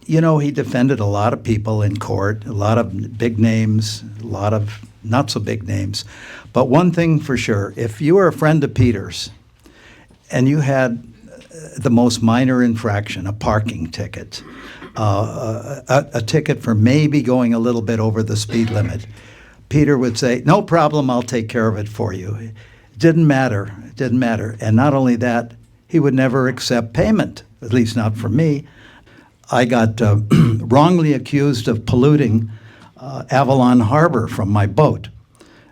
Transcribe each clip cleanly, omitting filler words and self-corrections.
you know, he defended a lot of people in court, a lot of big names, a lot of not so big names. But one thing for sure, if you were a friend of Peter's and you had the most minor infraction, a parking ticket, a ticket for maybe going a little bit over the speed limit, Peter would say, no problem, I'll take care of it for you. It didn't matter. And not only that, he would never accept payment, at least not from me. I got wrongly accused of polluting Avalon Harbor from my boat.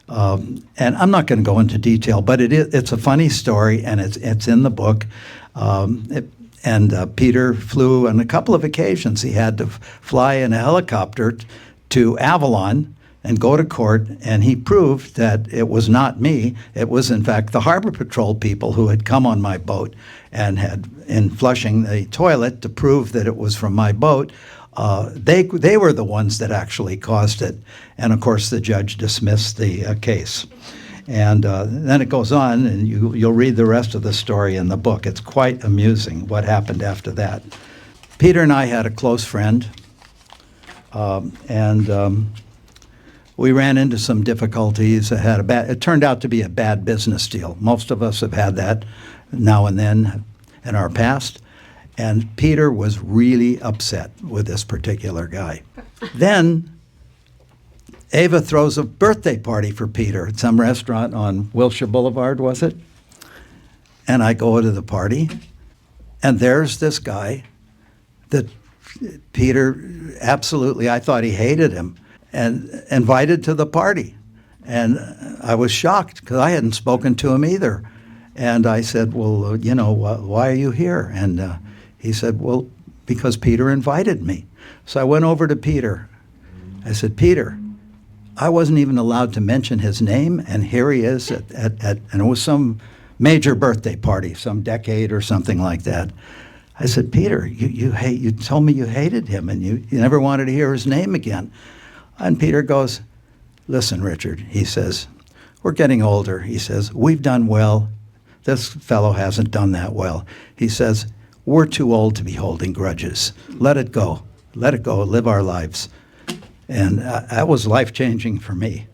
And I'm not going to go into detail, but it's a funny story, and it's in the book. Peter flew on a couple of occasions. He had to fly in a helicopter to Avalon and go to court, and he proved that it was not me. It was, in fact, the Harbor Patrol people who had come on my boat and had, in flushing the toilet to prove that it was from my boat, they were the ones that actually caused it. And, of course, the judge dismissed the case. And then it goes on, and you'll read the rest of the story in the book. It's quite amusing what happened after that. Peter and I had a close friend, we ran into some difficulties. It turned out to be a bad business deal. Most of us have had that now and then in our past. And Peter was really upset with this particular guy. Then Ava throws a birthday party for Peter at some restaurant on Wilshire Boulevard, was it? And I go to the party, and there's this guy that Peter absolutely, I thought he hated him, and invited to the party. And I was shocked because I hadn't spoken to him either. And I said, well, you know, why are you here? And he said, well, because Peter invited me. So I went over to Peter. I said, Peter, I wasn't even allowed to mention his name, and here he is and it was some major birthday party, some decade or something like that. I said, Peter, you told me you hated him and you never wanted to hear his name again. And Peter goes, listen, Richard, he says, we're getting older. He says, we've done well. This fellow hasn't done that well. He says, we're too old to be holding grudges. Let it go. Let it go. Live our lives. And that was life-changing for me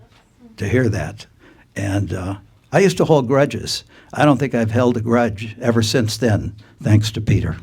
to hear that. And I used to hold grudges. I don't think I've held a grudge ever since then, thanks to Peter.